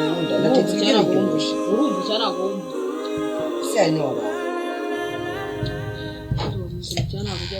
nakunda natetse ibyo byumvise urumva cyane agomba cyane waba urumva cyane agomba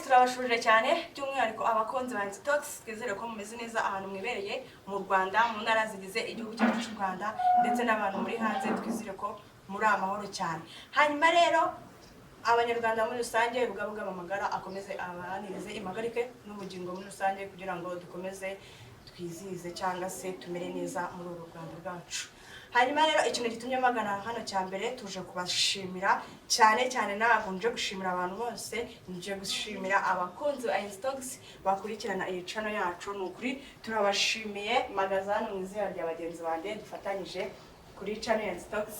turabashurije cyane by'umwihariko abakunzi ba throught twizere ko mumeze neza ahantu mwibereye mu Rwanda mu ntara zigize igihugu cyacu cy'u Rwanda ndetse n'abantu muri hanze twizere ko muri amahoro cyane. Hanyuma rero abanyarwanda muri rusange rugabo bw'amagara akomeze abanirize impagarike n'ubugingo muri rusange kugira ngo dukomeze twizihize cyangwa se tumere neza muri uru Rwanda rwacu. Hanyuma rero ikintu gitumye magana hano cyambere tuje kubashimira cyane ntabwo nje gushimira abantu bose, nje gushimira abakunzi ba throught bakurikirana iyi channel yacu. Nukuri turabashimiye magazano mu izina rya bagenzi bande dufatanyije kuri channel ya throught.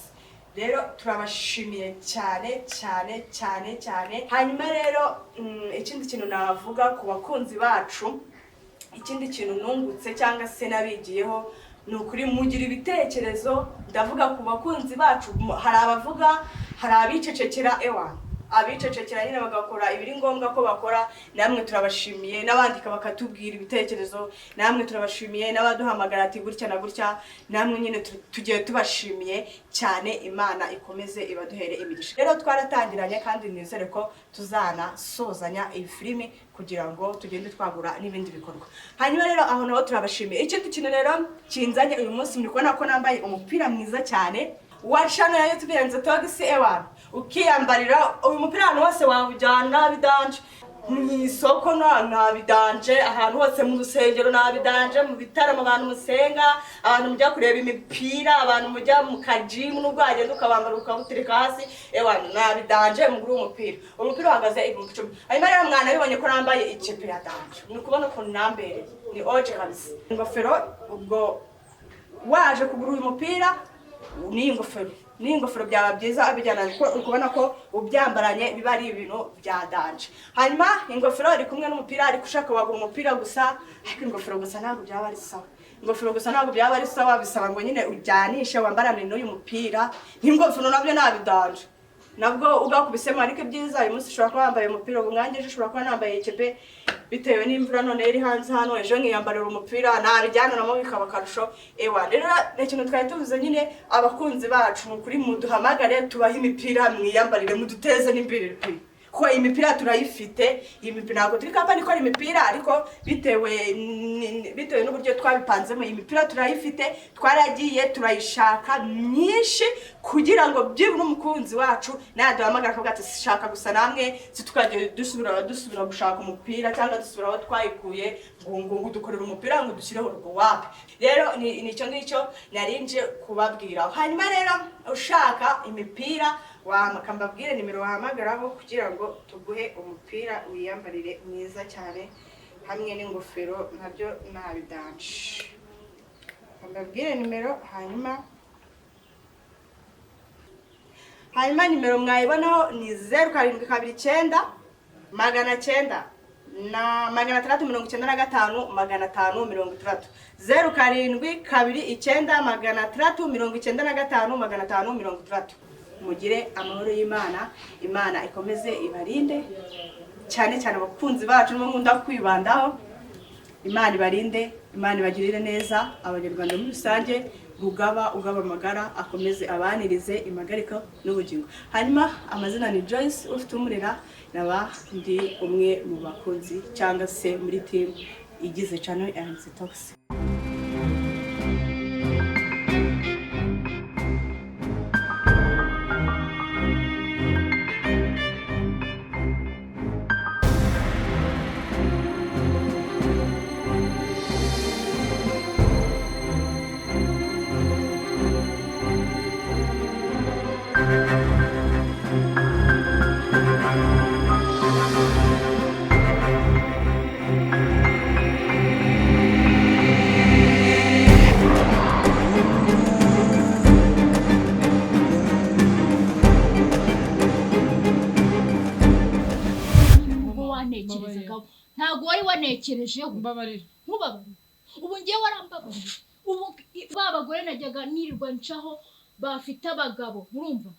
Rero turabashimiye cyane. Hanyuma rero ikindi kintu navuga ku bakunzi bacu, ikindi kintu nungutse cyangwa se nabigiyeho nukuri mugira ibitekerezo. Ndavuga ku bakunzi bacu, hari abavuga, hari abicecekera abicecekera nyine bagakora ibiri ngombwa ko bakora. Namwe turabashimiye, n'abandika bakatubwira ibitekerezo, namwe turabashimiye, n'abaduhamagara ati gutya na gutya, namwe nyine tugiye tubashimiye cyane. Imana ikomeze ibaduhere imigisha. Rero twaratangiranye kandi nizere ko tuzana sozanya iyi filime kugira ngo tugende twagura n'ibindi bikorwa. Hanyuma rero aho naho turabashimiye. Ikindi kintu rero kinzanye uyu munsi muri kubona ko nambaye umupira mwiza cyane wa channel ya YouTube ya throught ukiyambarira uyu mupira ahantu hose wawujyana bidanje, mu isoko nabidanje, ahantu hose mu rusengero nabidanje, mu bitaramo abantu musenga, abantu mujya kureba imipira, abantu mujya mu kajimu n'ubwo agenda ukabambara ukabutereka hasi nabidanje muguru umupira. Umupira uhagaze 10,000. Hanyuma rero mwana bibonye ko nambaye ikipe ya danje, ni kubona ko nambereye ni oje kabisa. Ingofero ubwo waje kugura uyu mupira ni ingofero byaba byiza abijyana ko ukubona ko ubyambaranye biba ari ibintu bya danje. Hanyuma ingofero iri kumwe n'umupira, ari kushaka wagura umupira gusa, ariko ingofero gusa ntabwo byaba ari sawa. Ingofero gusa ntabwo byaba ari sawa, bisaba ngo nyine ujyanishe wambarane n'uyu mupira. Ingofero nabyo nabidanje nabwo ugakubisemo, ariko byiza uyu munsi ushobora kuba wambaye umupira, umwangeje ushobora kuba nambaye ikipe bitewe n'imvura none iri hanze hano, ejo nkiyambarira umupira nabijyana namo bikaba karusho. Rero ikintu twari tuvuze nyine abakunzi bacu kuri muduhamagare tubahe imipira mwiyambarire muduteze n'imbere ko imipira turayifite. Iyi mipira ntabwo turi kampani ikora imipira, ariko bitewe n'uburyo twabipanzemo imipira turayifite, twaragiye turayishaka myinshi kugira ngo byibura umukunzi wacu naduhamagara akavuga ati shaka gusa namwe tukajya dusubira gushaka umupira cyangwa dusubira aho twayikuye ngo dukorera umupira ngo dushyireho urugo wapi. Rero ni icyo ngicyo narinje kubabwira. Hanyuma rero ushaka imipira wamakambabwire nimero wahamagaraho kugira ngo tuguhe umupira wiyambarire mwiza cyane hamwe n'ingofero nabyo nabidanje. Kambabwire nimero hanyuma nimero mwayibonaho ni 0729 900 na 395 530 0729 mugire amahoro y'Imana. Imana ikomeze ibarinde cyane abakunzi bacu nkunda kwibandaho. Imana ibarinde, Imana ibagirire neza. Abanyarwanda muri rusange ugaba amagara akomeze abanirize impagarika n'ubugingo. Hanyuma amazina ni Joyce ufite umurera, naba ndi umwe mu bakunzi cyangwa se muri team igize channel ya throught. wanekerejeho mbabarira nkubabarira ubu ngiye warambabarira ubu babagore najyaga nirirwa ncaho bafite abagabo urumva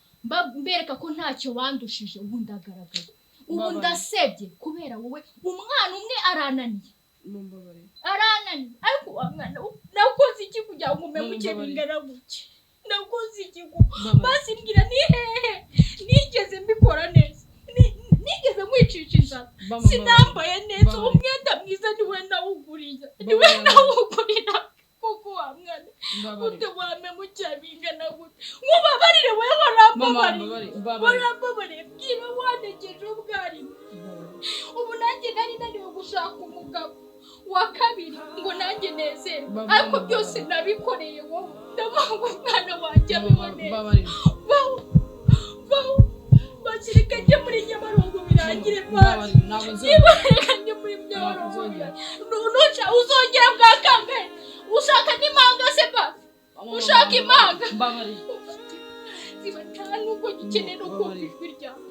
mbereka ko ntacyo bandushije ubu ndagaragaza ubu ndasebye kubera wowe umwana umwe arananiye arananiye ariko umwana nakoze iki kugira ngo umemuke bingana guke nakoze iki basi mbwira ni hehe nigeze mbikora neza nigeze mwicisha inzara sinambaye neza umwenda mwiza niwe nawugurira kuko wa mwana ute wamemukira bingana gute nkubabarire wewe warambabarire bwira wanegeje ubwarimu ubu nanjye nari naniwe gushaka umugabo wa kabiri ngo nanjye nezerwe ariko byose nabikoreye wowe ndamanga umwana wanjye abeho neza bakireka njye muri Nyabarongo birangire basi niba reka njye muri Nyabarongo nuca uzongera bwa kambe ushaka n'imanga se basi ushaka imanga ziba nta nubwo gikeneye no kumva ijwi ryawe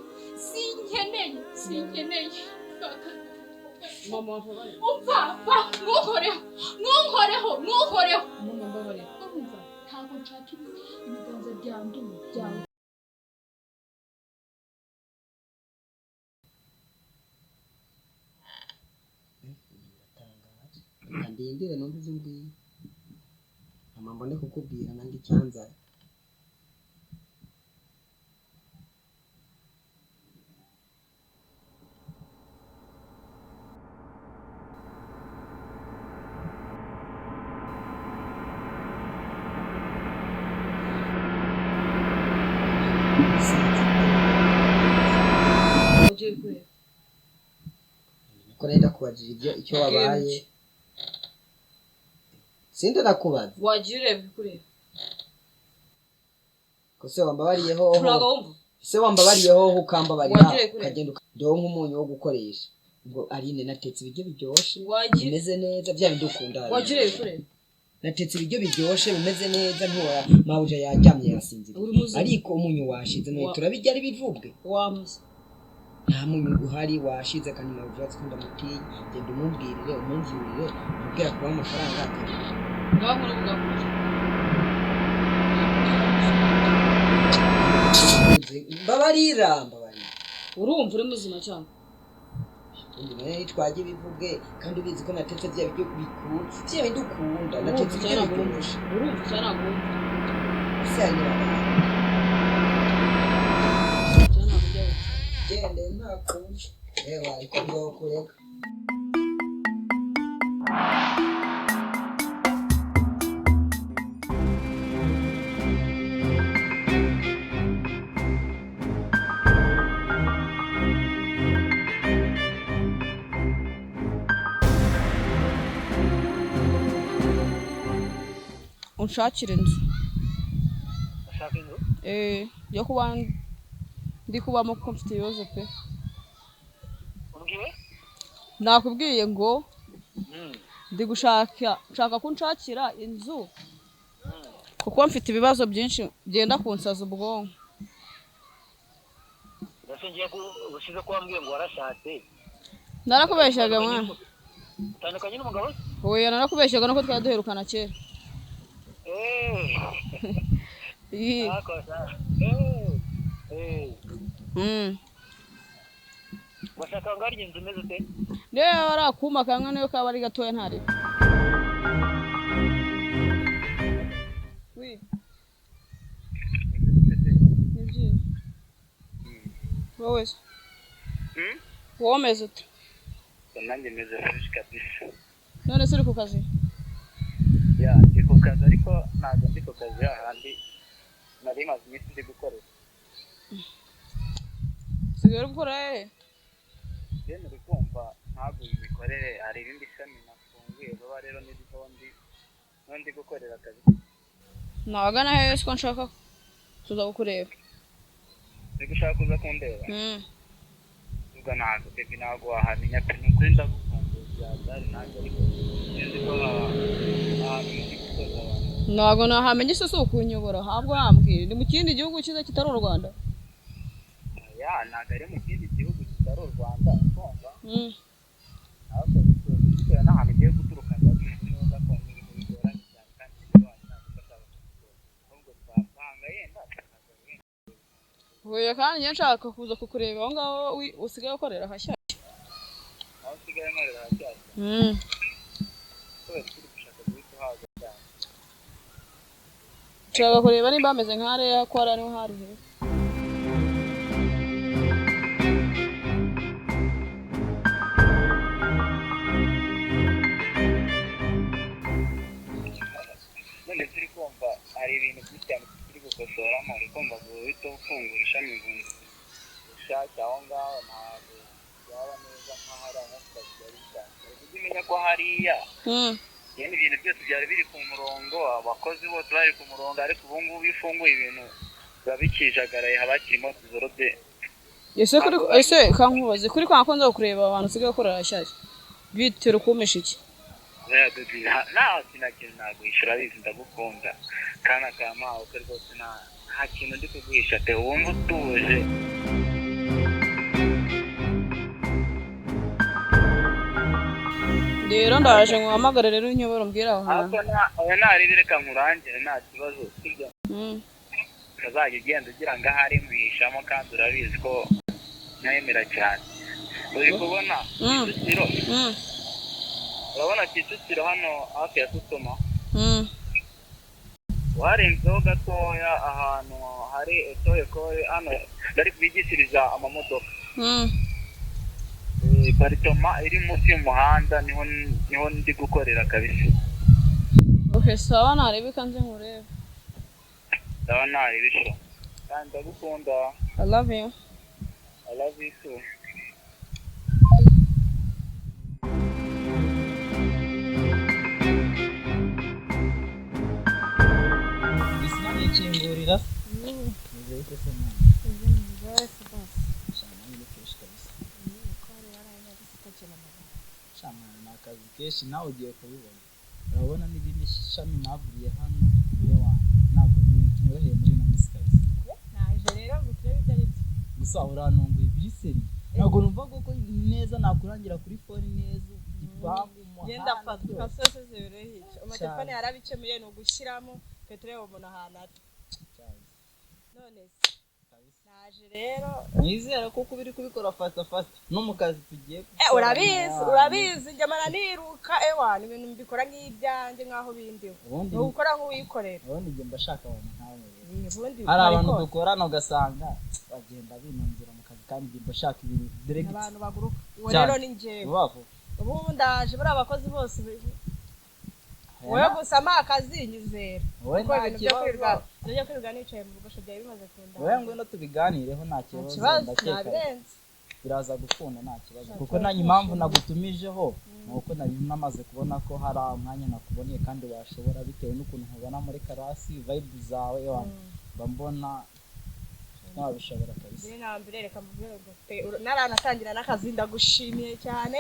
sinkeneye mama mbabarira umva ntunkoreho mama mbabarira umva ntabwo nshaka ibiganza byanduye byawe ndindire numva izo mbwiye mama mbone kukubwira nange icyanzara ko nenda kubajije ibyo icyo wabaye sinde nakubaza wagiye ureba kureba ko se wambabariyeho turagomba se wambabariyeho ukambabarira ukagenda ndonka umunyu wo gukoresha ubwo Aline natetse ibiryo biryoshe bimeze neza bya bidukunda wagiye ureba kureba natetse ibiryo biryoshe bimeze neza ntiwara mawuja yaryamye yasinzira ariko umunyu washize no turabijya ari bivubwe wamuze nta munyu uhari washize kandi mawuja atskunda mutiye genda umubwirire umumvurire ubwira kuba amafaranga atagenda ngaho n'ubugakuje mbabarira urumva uri muzima cyane undi twaje bivuge kandi ubizi ko natetse bya biryo bikuru bya bindukunda natetse bya bigurusha urumva cyane agomba cyane gende ntakunje ewa ariko nzokureka unshakira inzu ushaka inzu yo kuba ndi kubamo kuko mfite ibibazo pe ubwiwe nakubwiye ngo ndi nshaka kunshakira inzu kuko mfite ibibazo byinshi byenda kunsaza ubwonko ndashingiye gusize ko wambwiye ngo warashatse narakubeshyaga mwana utandukanye n'umugabo oya narakubeshyaga nuko twari duherukana kera bashaka ngo ari inzu imeze ute niyo yaba ari akuma kamwe niyo kaba ari gatoya ntari wowe se wowe umeze ute nanjye meze fresh kabisa none se uri ku kazi ya ndi ku kazi ariko ntabwo ndi ku kazi ahandi nari maze iminsi ndi gukorera sigaye uri gukora hehe rero uri kumva ntabwo imikorere hari irindi shami nafunguye vuba rero ndi gukorera akazi nabagana hehe siko nshaka tuza kukureba uri gushaka kuza kundeba ubwo ntabwo pepi ntabwo wahamenya pe ni ukuri ndagukumbuye byari ntabwo ariko nzi ko ahantu ndi gukorera abantu ntabwo nahamenya isi si ukunyobora ahubwo wambwira ni mu kindi gihugu cyiza kitari u Rwanda ya ntabwo ari mu kindi gihugu kitari u Rwanda kumva ahubwo bitewe n'ahantu ugiye guturuka ndabizi neza ko ni ibintu bigoranye cyane kandi bigoranye ntabwo ushobora kubikora ahubwo twapanga yenda Oya kandi njye nshaka kuza kukureba aho ngaho usigaye ukorera hashyashya. aho usigaye nkorera hashyashya kubera turi gushaka guhita uhaza cyane nshaka kureba nimba hameze nk'ahariya ko hari ariho hari heza. none turi kumva hari ibintu byinshi cyane turi gukosoramo uri kumva ngo uhite ufungura ishami ushake aho ngaho ntabwo byaba neza nk'ahari aho byari cyane ujye umenya ko hariya yenda ibintu byose byari biri ku murongo abakozi bose bari ku murongo ariko ubu ngubu iyo ufunguye ibintu biba bikijagaraye haba hakirimo tuzorode ese kankubaze kuri kwa konza kureba abantu usigaye ukorera hashyashya bitera ukumisha iki nawe sinakintu naguhishura bizi ndagukunda kana kamawe ko rwose nta kintu ndi kuguhisha pe wumva utuje rero ndaje nguhamagare rero unyobora umbwira aho hantu oya narebe reka nkurangire nta kibazo sibyo ukazajya ugenda ugira ngo ahari mwihishamo kandi urabizi ko nayemera cyane uri kubona Kicukiro urabona Kicukiro hano hafi ya Tutuma warenzeho gatoya ahantu hari etoyekore hano bari kubigishiriza amamodoka baritoma iri munsi y'umuhanda niho ndi gukorera kabisa. Okay, sawa narebe kanze nkurebe. Sawa narebe sho. Kandi ndagukunda. I love you. I love you too. Bismani chingurira. Nzeyite sana. Akazi kenshi nawe ugiye kubibona urabona n'ibindi shami navuriye hano yewa ntabwo nyoroheye muri na misikazi naje rero ngo turebe ibyo ari byo gusa urantunguye biriseri ntabwo numva ko neza nakurangira kuri phone neza igipangu umuhanda genda fatwa kasose zibireye amatelefone yarabikemuye no gushyiramo petrol ubona ahantu ati none naje rero nizera ko kubiri kubikora fast no mu kazi tugiye urabizi njyamana niruka ewa ni ibintu mbikora nk'ibyanjye nkaho bindiho no gukora nk'uwikorera ubundi njye mbashaka abantu nkawe ubundi hari abantu dukorana ugasanga bagenda binonzera mu kazi kandi njye mbashaka ibintu direct abantu baguruka uwo rero ni njyewe ubu ndaje bari abakozi bose wowe gusa akazi nyizera wowe nta kibazo njya kwiga nicaye mu bugosho byawe bimaze kunda wowe ngwino tubiganireho nta kibazo ndakeka biraza gukunda nta kibazo kuko nanyu impamvu nagutumijeho nuko nari namaze kubona ko hari umwanya nakuboniye kandi washobora bitewe n'ukuntu nkubona muri karasi vibe zawe mbona nabishobora kabisa ni nambere reka mubwire ngo naranatangira n'akazi ndagushimiye cyane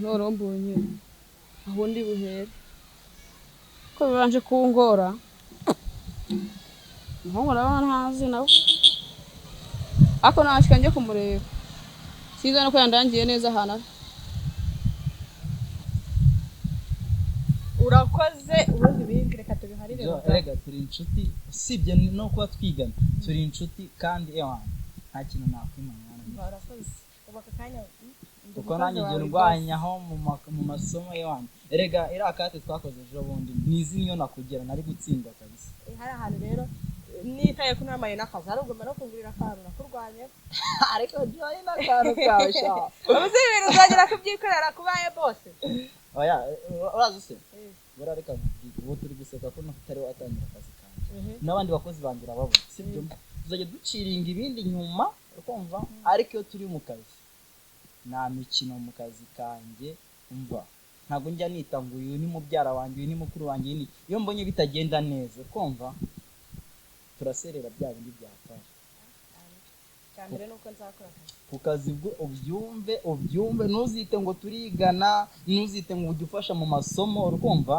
noro mbonye aho ndi buhere ko bibanje kungora naho murabona ntazi nawe ako nashika nje kumureba siza no kwandangiye neza hana urakoze ubundi bindi reka tubiharire rega turi inshuti usibye no kuba twigana turi inshuti kandi nta kintu nakwimana urakoze ubaka kanya uko nanjye ngiye ndwanyaho mu masomo y'abandi erega irakate twakoze ejo bundi nizi niyo nakugera nari gutsindwa kabisa hari ahantu rero nitaye ko namaye n'akazi ari ugomba no kungurira akantu nakurwanye ariko joye n'akantu kawe sha ubuze ibintu uzagera kubyikorera kubaye bose oya urazi se burareka ubu turi guseka ko natari watangira akazi kanjye n'abandi bakozi bangira babona sibyo tuzajya duciringa ibindi nyuma ukumva ariko iyo turi mu kazi nta mikino mu kazi kanjye umva ntabwo njya nita ngo uyu ni mubyara wanjye uyu ni mukuru wanjye iyo mbonye bitagenda neza kumva turaserera bya bindi byafasha cyambere nuko nzakora ku kazi bwo ubyumve ntuzite ngo turigana ntuzite ngo ujye ufasha mu masomo urumva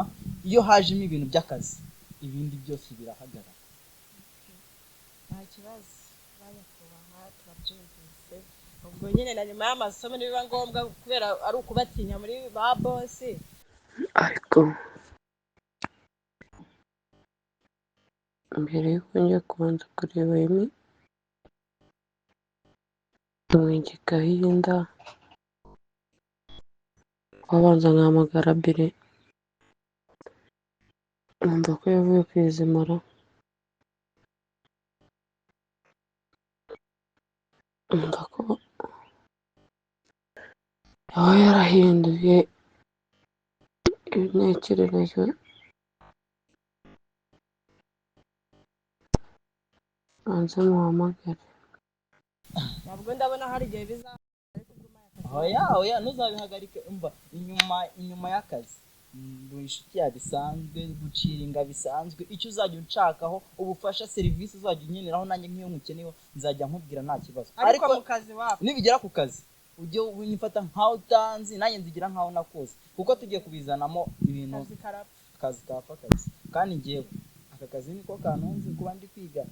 iyo hajemo ibintu by'akazi ibindi byose birahagarara nta kibazo banyakubahwa turabyumvise ubwo nyine na nyuma y'amasomo nibiba ngombwa kubera ari ukubatinya muri ba boss ariko mbere yuko njya kubanza kureba Emi tumwenge Agahinda wabanza nkahamagara mbere numva ko yavuye kwizimara numva ko yaba yarahinduye intekerezo banze muhamagare ntabwo ndabona hari igihe biza oya ntuzabihagarike umva inyuma y'akazi ngo inshuti yabisanzwe guciringa bisanzwe icyo uzajya unshakaho ubufasha serivisi uzajya unyeneraho nanjye nk'iyo nkukeneyeho nzajya nkubwira nta kibazo ariko mu kazi wako nibigera ku kazi ujye winifata nkaho utanzi nanjye nzigira nkaho nakoze kuko tugiye kubizanamo ibintu kazi kapfa kazi kandi ngewe aka kazi niko kantunze kuba ndi kwiga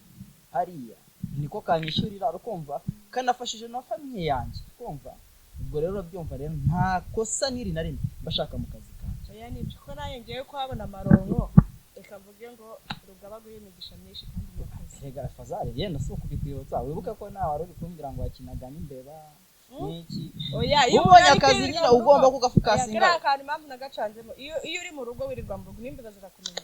hariya niko kanyishyurira urukumva kanafashije na famiye yanjye kumva ubwo rero byumva rero nta kosa niri na rimwe bashaka mu kazi kanjye oya nibyo ko naye ngiye kuhabona amaronko reka mvuge ngo rugaba guhimigisha myinshi kandi mu kazi rega fazare yenda si ukubikwibutsa wibuke ko nawe wari uri kumbwira ngo wakinaga n'imbeba niki oya iyo ubonye akazi nyine ugomba kugafukasinga kiriya kantu impamvu nagacanzemo iyo uri mu rugo wirirwa mu rugo n'imbeba zirakumenya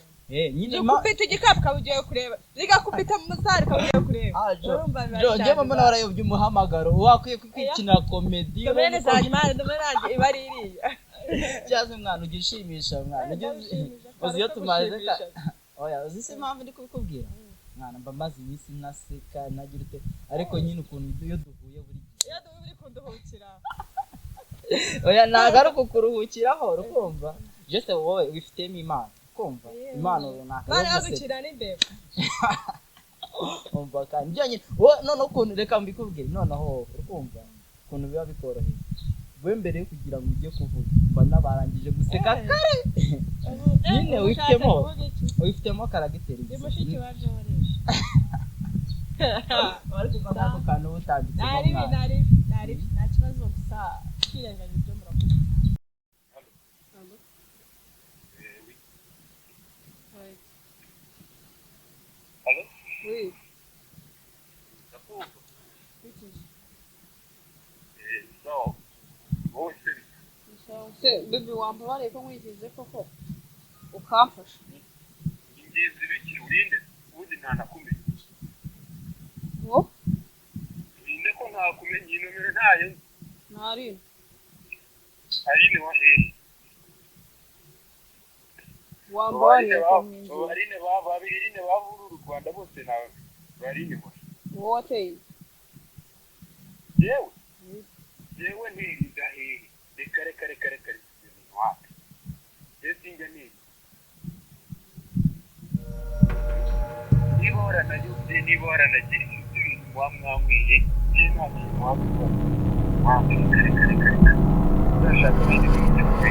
nyine ukubita igikapu kabugiye kureba rigakubita mu musare kabugiye kureba urumva njye mbona warayobye umuhamagaro wakwiye kwikinira komedi domene zanjye mane domene yanjye iba ari iriya cyaze mwana ugishimisha mwana uzi iyo tumaze oya uzi se impamvu ndi kubikubwira mwana mba maze iminsi naseka nagira ute ariko nyine ukuntu iyo duhuye buri gihe iyo duhuye uri kunduhukira oya ntabwo ari ukukuruhukiraho urukumva jese wowe wifitemo imana kumva impano runaka bari agukira n'imbeba umva kandi byonyine none ukuntu reka mbikubwire noneho urukumva ukuntu biba bikoroheye we mbere yo kugira ngo ujye kuvuga mba nabarangije guseka kare nyine wifitemo karagiteri ndi mushiki wa Joresh wari kuva nako kantu utambitse nari nta kibazo gusa kwirenganya ibyo murakoze Oui. D'accord. No. Wowe se bebe wambabariye ko nkwigize koko ukamfasha ingenzi biki urinde ubundi ntanakumenya ngo urinde ko ntakumenya iyi nomero ntayo ntari Aline wa hehe wambabariye ko nkwigize Aline babiri bavuru Rwanda bose nawe Aline wa wowe wateye yewe ntirinda hehe reka wapi yesinga nini niba waranagira ibintu mwamwiye je nta kintu wakora reka urashaka ibintu byose